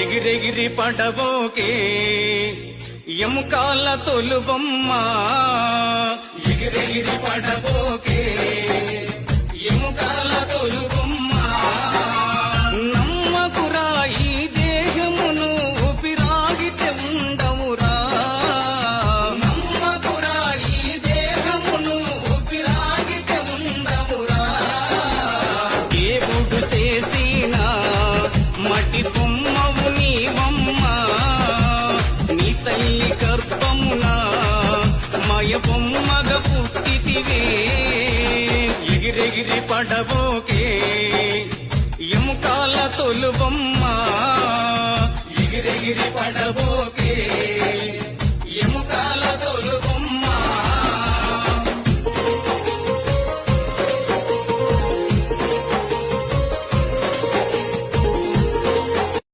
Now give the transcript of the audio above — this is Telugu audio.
ఎగిరెగిరి పడబోకే ఎముకాల తొలుబొమ్మ ఎగిరెగిరి పడబోకే ఎముకాల తొలుబొమ్మ నమ్మకురా ఈ దేహమును ఊపిరాగితే ఉండవురా నమ్మకురా ఈ దేహమును ఊపిరాగితే ఉండవురా దేవుడు చేసిన మట్టి బొమ్మవు నీవమ్మ నీ తల్లి గర్భమున మయ బొమ్మగ పుట్టితివే ఎగిరెగిరి పడబోకే ఎముకాల తొలుబొమ్మ ఎగిరెగిరి పడబో